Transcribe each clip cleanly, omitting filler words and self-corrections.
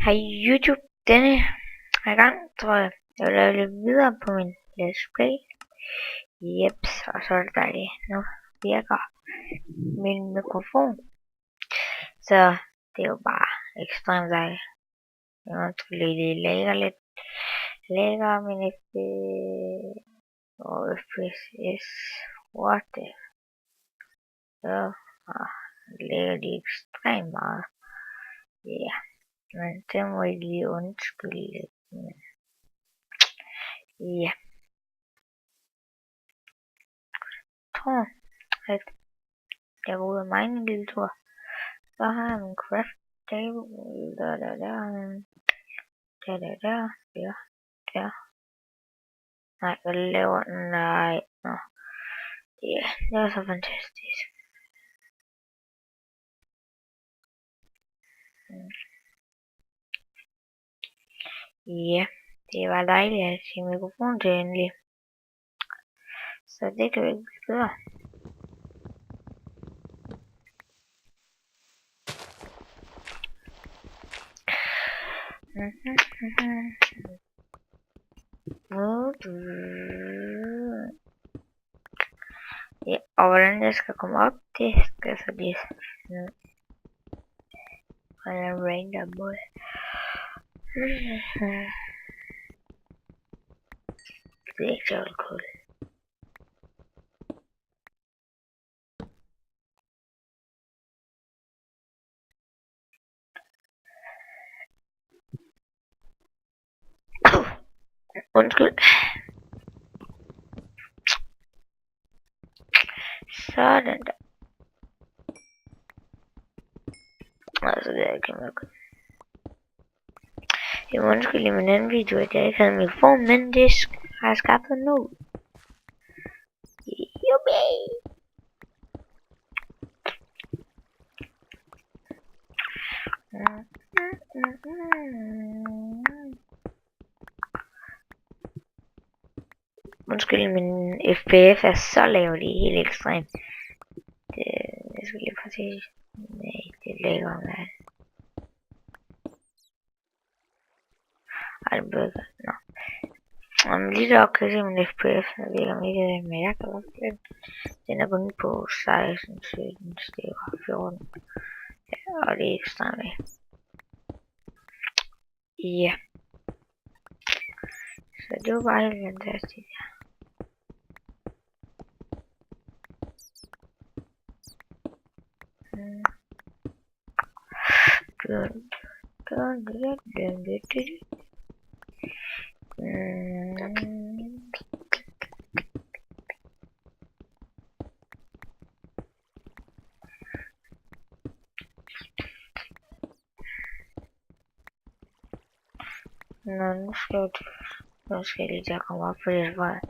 Hej YouTube, denne gang tror jeg vil lave lidt videre på min Let's Play. Jeps, og så er det dejligt. Nu virker min mikrofon. Så det er jo bare ekstremt dejligt. Jeg må lige lægger lidt. Lægger min FPS. What the? Så lægger de ekstremt meget. Ja. Yeah. Men det må I lige undskylde lidt. Ja. Jeg tror, at jeg går ud af mig en lille tur. Så har jeg min craft table. Der. Nej, hvad laver den? Nej. Nå. Ja, det var så fantastisk. Ja, det var dejligt at se mikrofonen til endelig. Så det kan vi ikke gøre. Ja, og hvordan jeg skal komme op, det skal jeg så lige på en random måde. Det er ikke så cool. Undskyld. Sådan der. Altså det er ikke meget godt. Jeg må undskylde i min anden video, at jeg ikke havde mikrofon, men det har jeg skaffet nu. Jubi! Undskyld, min FPS er så lav, det er helt ekstremt. Jeg skal lige præcis. Nej, det lægger mig. Ej, det bøger. Nå. Om lige der kan se min FPS, jeg ved ikke om ikke det, men jeg kan også lidt. Den er bundet på 16, 17, 14. Ja, og det er ekstremt. Ja. Så det var bare helt fantastisk. Nå, nu skal jeg lige til at komme op, for det var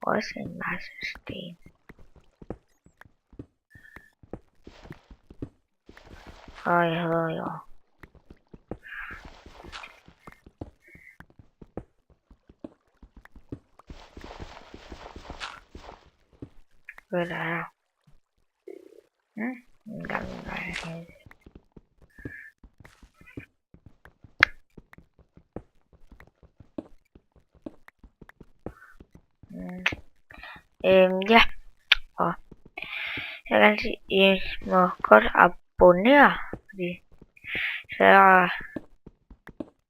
også en masse sten. Og jeg hedder jo. Hvad der er? En gammel vej. Ja. Og jeg kan sige, I må godt abonnere, fordi så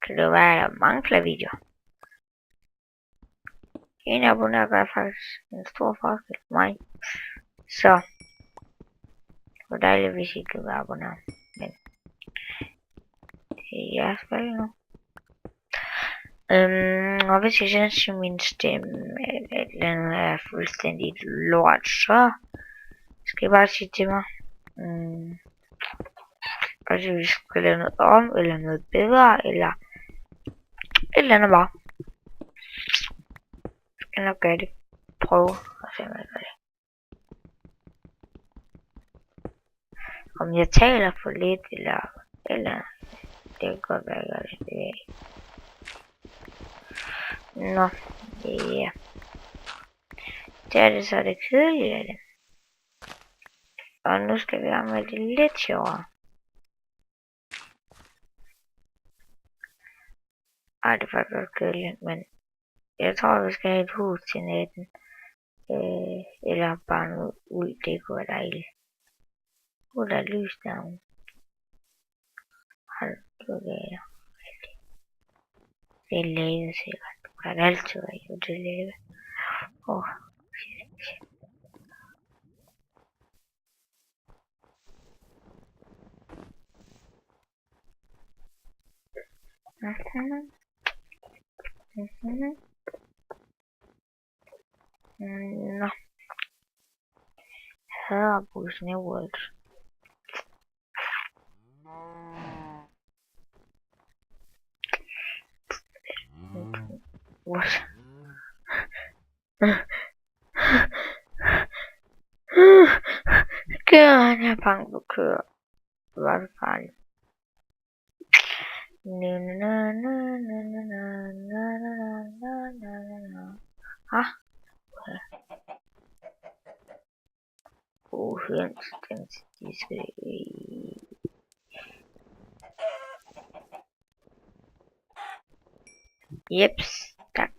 kan det være, at der er mange flere videoer. En abonner gør faktisk en stor forskel for mig. Så det var dejligt, hvis I kan være abonner. Men det er jeres valg nu. Og hvis I synes, at min stemme den er fuldstændig lort, så skal I bare sige til mig. Altså vi skal lave noget om, eller noget bedre, eller et eller andet bare. Jeg skal nok gøre det. Prøve og se, hvad jeg gør det. Om jeg taler for lidt, eller det kan godt være, jeg gør det. Det ved jeg ikke. Nå, ja. Det er det så det kedelige af det. Og nu skal vi gøre med det lidt sjovere. Ej, det er faktisk også kedeligt, men jeg tror, vi skal have et hus til natten. Eller bare noget ud, det kunne være dejligt. Der er lys derovre. Hold det. Det er lave sikkert. Der er altid være det lave. Shit. Nå. Jeg hader Bruce New World. What? Kører han her bange på kører. Var det farligt? Ah. Høns, de skal jeps, tak.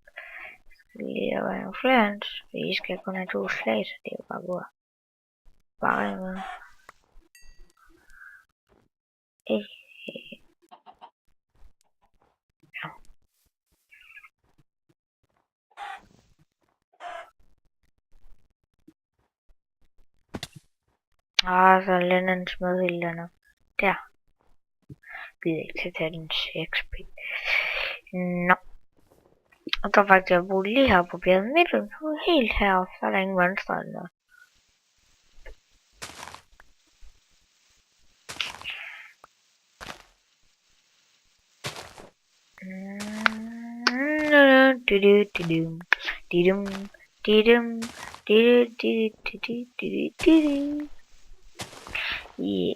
Lige være nogle flere høns, for I skal kun have 2 slag, så det er jo bare godt. Bare med. Ja. Så Lennon smed hele den. Der. Gider ikke til at tage den XP. Nå. Og så faktisk jeg bruger lige her på bjerget midten. Helt heroppe, så er der ingen monster eller noget.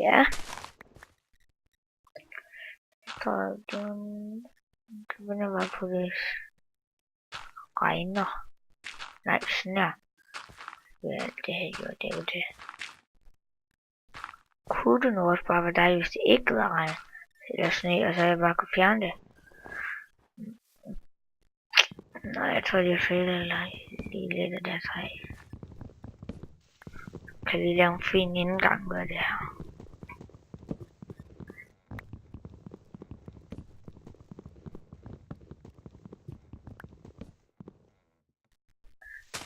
Ja. Så den begynder bare på det regner. Nej, snør. Ja, det har gjort det jo det. Kunne det nu også bare være dejligt, hvis det ikke var regn eller sne, og så jeg bare kunne fjerne det. Nej, jeg tror det er fedt, eller lige lidt af det træ. Kan vi lave en fin indgang med det her?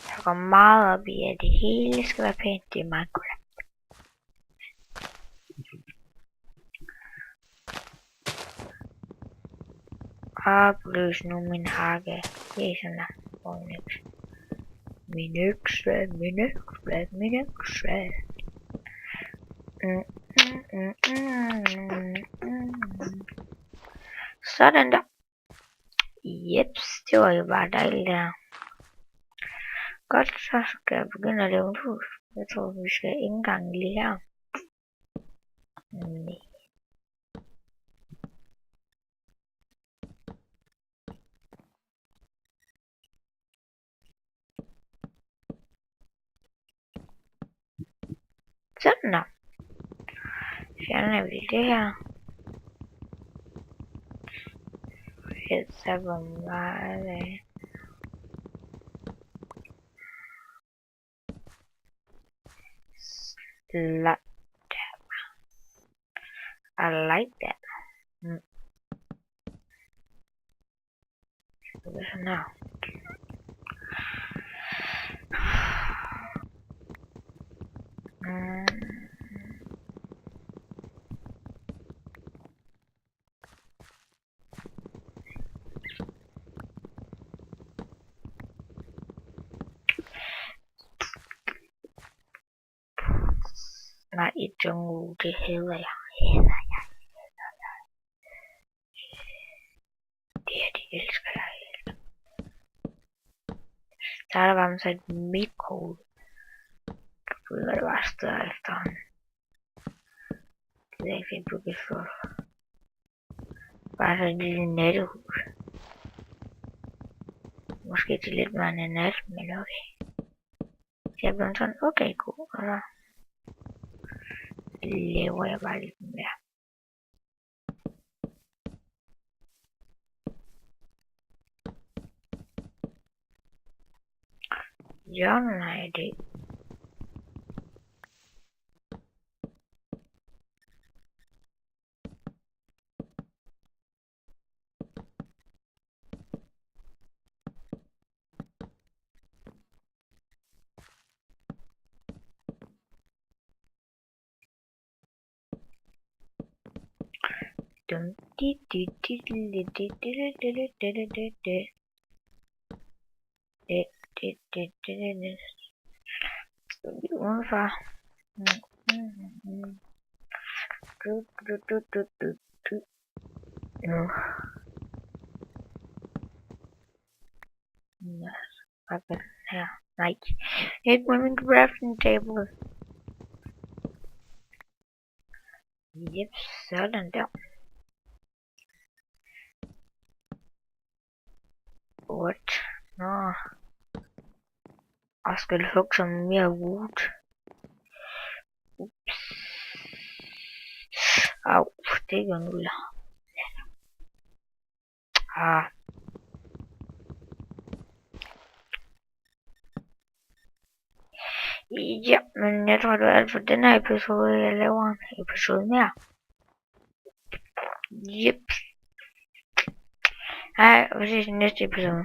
Jeg går meget op i, at det hele skal være pænt. Det er meget godt. Opløs nu min hakke. Det er sådan der. Min øksværd. Sådan der. Jeps, det var jo bare dejligt der. Godt, så skal jeg begynde at lave et hus. Jeg tror, vi skal indgangen lige her. Nej. Sådan der. Fjerner vi det her. Så hvor meget... I like that. So now. Nej, i jungle, det hedder jeg. Det her, de elsker jeg helt. Så er der bare så et mikro. Jeg ved, hvad det var større efterhånden. Det er ikke fedt, du kan få. Bare så et lille nattehus. Måske til lidt mere end nat, men okay. Så jeg blev sådan, okay, god. Og så laver jeg bare lidt mere. Hjørnet har jeg det. Udenfor. Nu. Hvad her? Nej. Ikke med min crafting table. Yep, sådan der. What? Nå. Og skal hugge som mere wood. Ups. Au, det gør nu. Ah. Ja, men jeg tror det var alt for den her episode. Jeg laver en episode mere. Yep. Hej, og vi ses i næste episode.